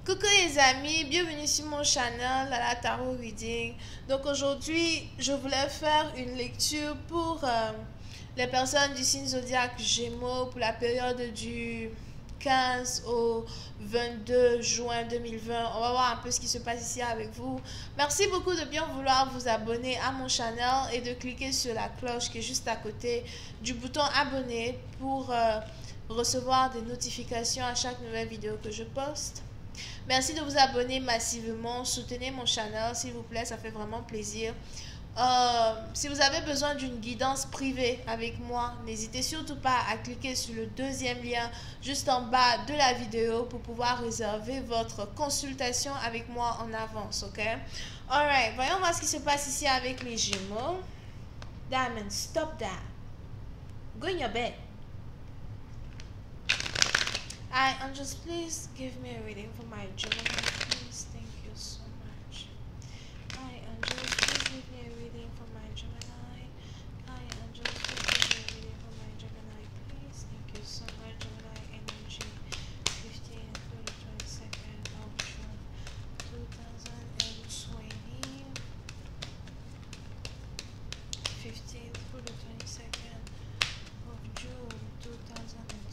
Coucou les amis, bienvenue sur mon channel la Tarot Reading. Donc aujourd'hui, je voulais faire une lecture pour les personnes du signe zodiaque Gémeaux pour la période du 15 au 22 juin 2020. On va voir un peu ce qui se passe ici avec vous. Merci beaucoup de bien vouloir vous abonner à mon channel et de cliquer sur la cloche qui est juste à côté du bouton abonner pour recevoir des notifications à chaque nouvelle vidéo que je poste. Merci de vous abonner massivement, soutenez mon channel s'il vous plaît, ça fait vraiment plaisir. Si vous avez besoin d'une guidance privée avec moi, n'hésitez surtout pas à cliquer sur le deuxième lien juste en bas de la vidéo pour pouvoir réserver votre consultation avec moi en avance, ok? Alright, voyons voir ce qui se passe ici avec les Gémeaux. Diamond, stop that. Go in your bed. Hi, angels, please give me a reading for my Gemini, please. Thank you so much. Hi, angels, please give me a reading for my Gemini. Hi, angels, please give me a reading for my Gemini, please. Thank you so much. Gemini energy, 15th through the 22nd of June, 2020. 15th through the 22nd of June, 2020.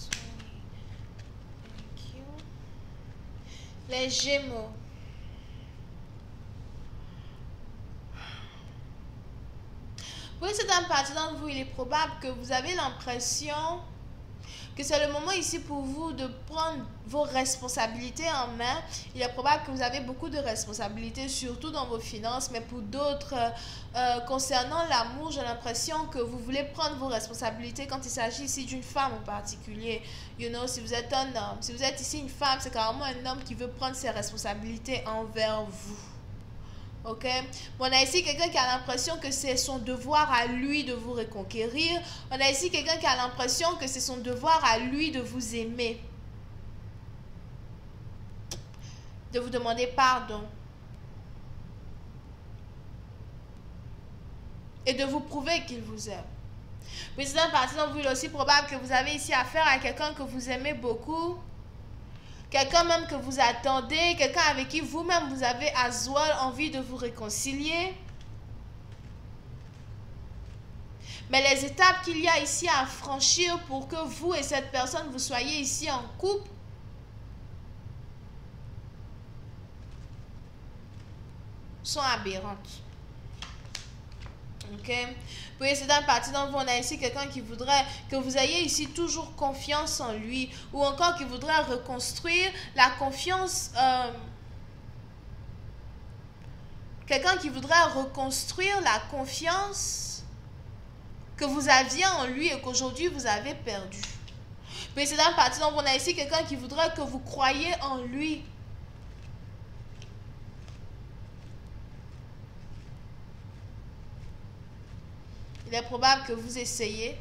Les Gémeaux. Pour une certaine partie d'entre vous, il est probable que vous avez l'impression que c'est le moment ici pour vous de prendre vos responsabilités en main. Il est probable que vous avez beaucoup de responsabilités, surtout dans vos finances, mais pour d'autres, concernant l'amour, j'ai l'impression que vous voulez prendre vos responsabilités quand il s'agit ici d'une femme en particulier. You know, si vous êtes un homme, si vous êtes ici une femme, c'est carrément un homme qui veut prendre ses responsabilités envers vous. Ok, on a ici quelqu'un qui a l'impression que c'est son devoir à lui de vous reconquérir. On a ici quelqu'un qui a l'impression que c'est son devoir à lui de vous aimer, de vous demander pardon et de vous prouver qu'il vous aime. Mais c'est un parti d'entre vous, il est aussi probable que vous avez ici affaire à quelqu'un que vous aimez beaucoup. Quelqu'un même que vous attendez, quelqu'un avec qui vous-même vous avez à Zoual envie de vous réconcilier. Mais les étapes qu'il y a ici à franchir pour que vous et cette personne vous soyez ici en couple sont aberrantes. Ok? Pour essayer d'une partie d'entre vous, on a ici quelqu'un qui voudrait que vous ayez ici toujours confiance en lui, ou encore qui voudrait reconstruire la confiance. Quelqu'un qui voudrait reconstruire la confiance que vous aviez en lui et qu'aujourd'hui vous avez perdu. Pour essayer d'une partie d'entre vous, on a ici quelqu'un qui voudrait que vous croyiez en lui. Il est probable que vous essayez.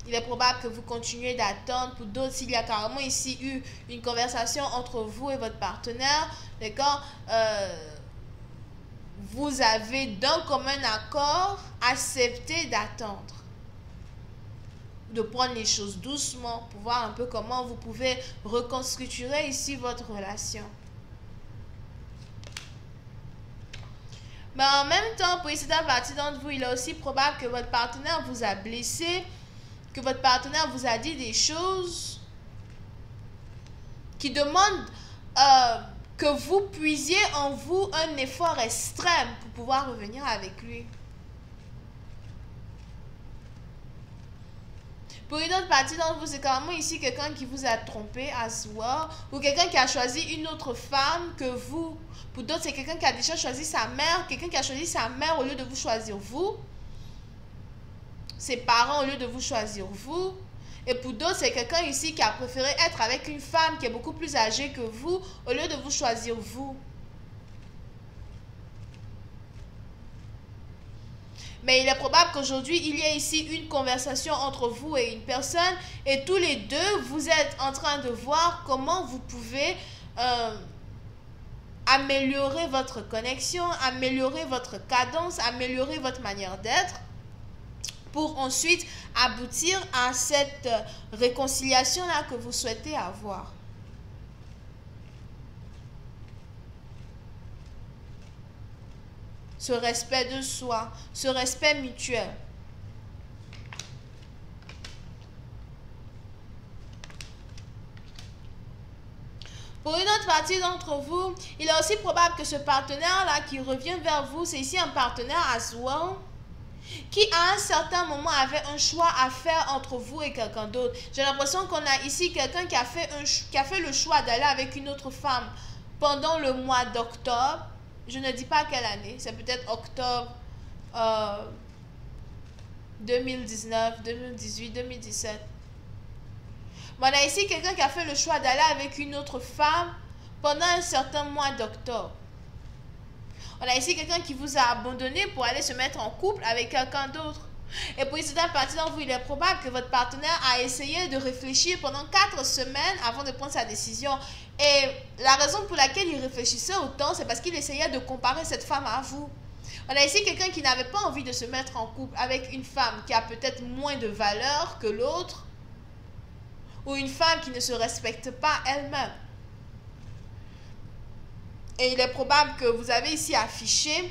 Il est probable que vous continuez d'attendre. Pour d'autres, s'il y a carrément ici eu une conversation entre vous et votre partenaire, d'accord, vous avez d'un commun accord accepté d'attendre, de prendre les choses doucement pour voir un peu comment vous pouvez reconstruire ici votre relation. Mais en même temps, pour essayer d'une partie d'entre vous, il est aussi probable que votre partenaire vous a blessé, que votre partenaire vous a dit des choses qui demandent que vous puisiez en vous un effort extrême pour pouvoir revenir avec lui. Pour une autre partie d'entre vous, c'est carrément ici quelqu'un qui vous a trompé à soi, ou quelqu'un qui a choisi une autre femme que vous. Pour d'autres, c'est quelqu'un qui a déjà choisi sa mère, quelqu'un qui a choisi sa mère au lieu de vous choisir vous, ses parents au lieu de vous choisir vous. Et pour d'autres, c'est quelqu'un ici qui a préféré être avec une femme qui est beaucoup plus âgée que vous au lieu de vous choisir vous. Mais il est probable qu'aujourd'hui, il y ait ici une conversation entre vous et une personne et tous les deux, vous êtes en train de voir comment vous pouvez améliorer votre connexion, améliorer votre cadence, améliorer votre manière d'être pour ensuite aboutir à cette réconciliation-là que vous souhaitez avoir. ce respect de soi, ce respect mutuel. Pour une autre partie d'entre vous, il est aussi probable que ce partenaire-là qui revient vers vous, c'est ici un partenaire as well, qui à un certain moment avait un choix à faire entre vous et quelqu'un d'autre. J'ai l'impression qu'on a ici quelqu'un qui a fait le choix d'aller avec une autre femme pendant le mois d'octobre. Je ne dis pas quelle année, c'est peut-être octobre 2019, 2018, 2017. On a ici quelqu'un qui a fait le choix d'aller avec une autre femme pendant un certain mois d'octobre. On a ici quelqu'un qui vous a abandonné pour aller se mettre en couple avec quelqu'un d'autre. Et pour une certaine partie d'entre vous, il est probable que votre partenaire a essayé de réfléchir pendant 4 semaines avant de prendre sa décision. Et la raison pour laquelle il réfléchissait autant, c'est parce qu'il essayait de comparer cette femme à vous. On a ici quelqu'un qui n'avait pas envie de se mettre en couple avec une femme qui a peut-être moins de valeur que l'autre, ou une femme qui ne se respecte pas elle-même. Et il est probable que vous avez ici affiché,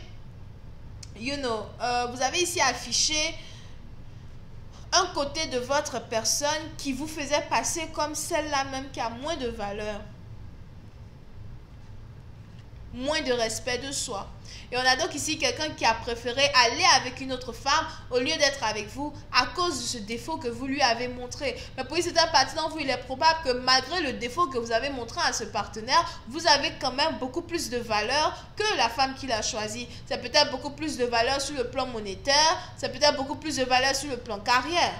vous avez ici affiché un côté de votre personne qui vous faisait passer comme celle-là même qui a moins de valeur, moins de respect de soi. Et on a donc ici quelqu'un qui a préféré aller avec une autre femme au lieu d'être avec vous à cause de ce défaut que vous lui avez montré. Mais pour une certaine partie d'entre vous, il est probable que malgré le défaut que vous avez montré à ce partenaire, vous avez quand même beaucoup plus de valeur que la femme qu'il a choisie. C'est peut-être beaucoup plus de valeur sur le plan monétaire, c'est peut-être beaucoup plus de valeur sur le plan carrière.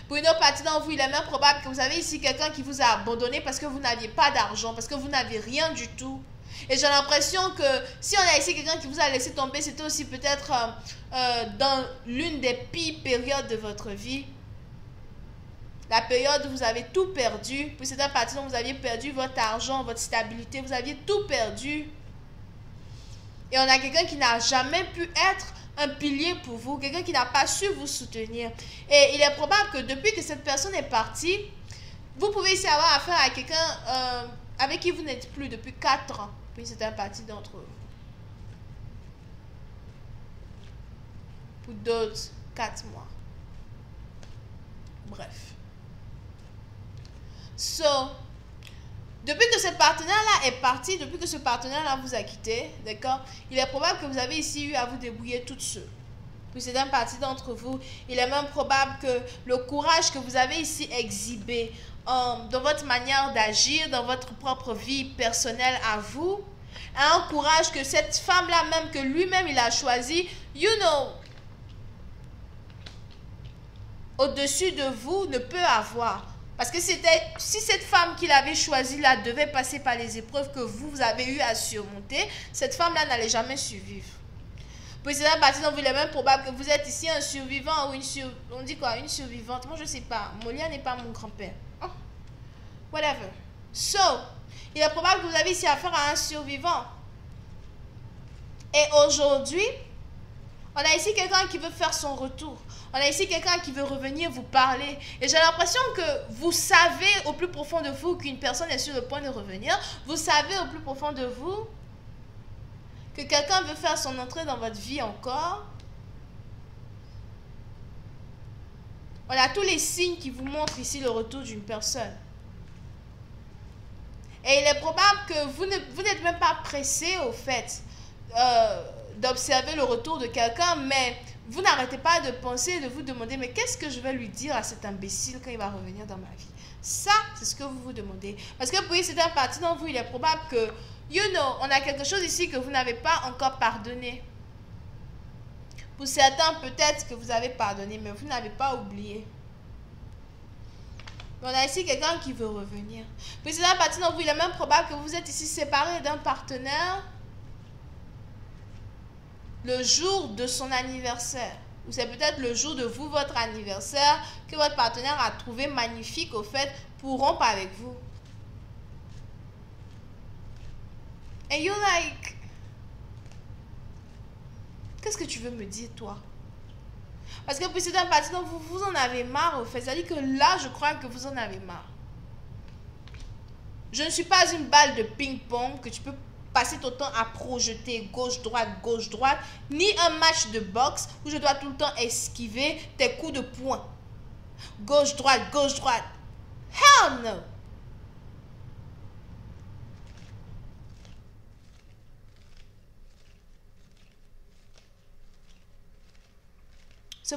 Pour une autre partie d'entre vous, il est même probable que vous avez ici quelqu'un qui vous a abandonné parce que vous n'aviez pas d'argent, parce que vous n'avez rien du tout. Et j'ai l'impression que si on a ici quelqu'un qui vous a laissé tomber, c'était aussi peut-être dans l'une des pires périodes de votre vie. La période où vous avez tout perdu. Puis c'est un parti dont vous aviez perdu votre argent, votre stabilité. Vous aviez tout perdu. Et on a quelqu'un qui n'a jamais pu être un pilier pour vous. Quelqu'un qui n'a pas su vous soutenir. Et il est probable que depuis que cette personne est partie, vous pouvez ici avoir affaire à quelqu'un avec qui vous n'êtes plus depuis 4 ans. Puis c'est un parti d'entre eux. Pour d'autres, 4 mois. Bref. Depuis que ce partenaire-là est parti, depuis que ce partenaire-là vous a quitté, d'accord, il est probable que vous avez ici eu à vous débrouiller toute seule. Puis c'est un parti d'entre vous. Il est même probable que le courage que vous avez ici exhibé dans votre manière d'agir, dans votre propre vie personnelle à vous, un courage que cette femme-là même, que lui-même il a choisi, au-dessus de vous ne peut avoir. Parce que si cette femme qu'il avait choisie là devait passer par les épreuves que vous avez eu à surmonter, cette femme-là n'allait jamais survivre. Puis c'est un parti dont il est même probable que vous êtes ici un survivant ou on dit quoi, une survivante. Moi je sais pas, Molia n'est pas mon grand-père. Oh. Whatever. Il est probable que vous avez ici affaire à un survivant. Et aujourd'hui, on a ici quelqu'un qui veut faire son retour. On a ici quelqu'un qui veut revenir vous parler. Et j'ai l'impression que vous savez au plus profond de vous qu'une personne est sur le point de revenir. Vous savez au plus profond de vous que quelqu'un veut faire son entrée dans votre vie encore. On a tous les signes qui vous montrent ici le retour d'une personne. Et il est probable que vous n'êtes même pas pressé au fait d'observer le retour de quelqu'un, mais vous n'arrêtez pas de penser, de vous demander, mais qu'est-ce que je vais lui dire à cet imbécile quand il va revenir dans ma vie? Ça, c'est ce que vous vous demandez. Parce que pour c'est un parti dans vous, il est probable que, on a quelque chose ici que vous n'avez pas encore pardonné. Pour certains, peut-être que vous avez pardonné, mais vous n'avez pas oublié. On a ici quelqu'un qui veut revenir. Puis c'est un parti dans vous, il est même probable que vous êtes ici séparé d'un partenaire le jour de son anniversaire. Ou c'est peut-être le jour de votre anniversaire que votre partenaire a trouvé magnifique au fait pour rompre avec vous. And you're like, qu'est-ce que tu veux me dire toi? Parce que c'est un parti dont vous en avez marre au fait. C'est-à-dire que là, je crois que vous en avez marre. Je ne suis pas une balle de ping-pong que tu peux passer ton temps à projeter gauche, droite, ni un match de boxe où je dois tout le temps esquiver tes coups de poing. Gauche, droite, gauche, droite. Hell no!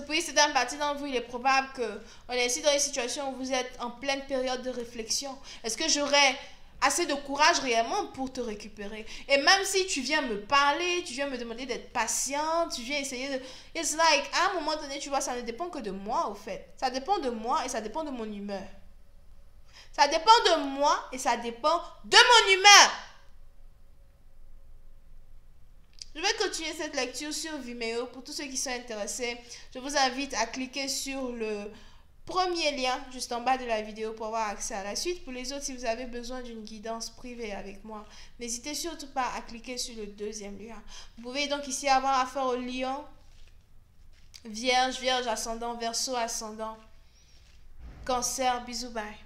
Pour certaines parties d'entre vous, il est probable qu'on est ici dans une situation où vous êtes en pleine période de réflexion. Est-ce que j'aurai assez de courage réellement pour te récupérer? Et même si tu viens me parler, tu viens me demander d'être patiente, tu viens essayer de... It's like, à un moment donné, tu vois, ça ne dépend que de moi, au fait. Ça dépend de moi et ça dépend de mon humeur. Ça dépend de moi et ça dépend de mon humeur. Je vais continuer cette lecture sur Vimeo. Pour tous ceux qui sont intéressés, je vous invite à cliquer sur le premier lien juste en bas de la vidéo pour avoir accès à la suite. Pour les autres, si vous avez besoin d'une guidance privée avec moi, n'hésitez surtout pas à cliquer sur le deuxième lien. Vous pouvez donc ici avoir affaire au lion, vierge, vierge ascendant, verseau ascendant, cancer, bisous, bye.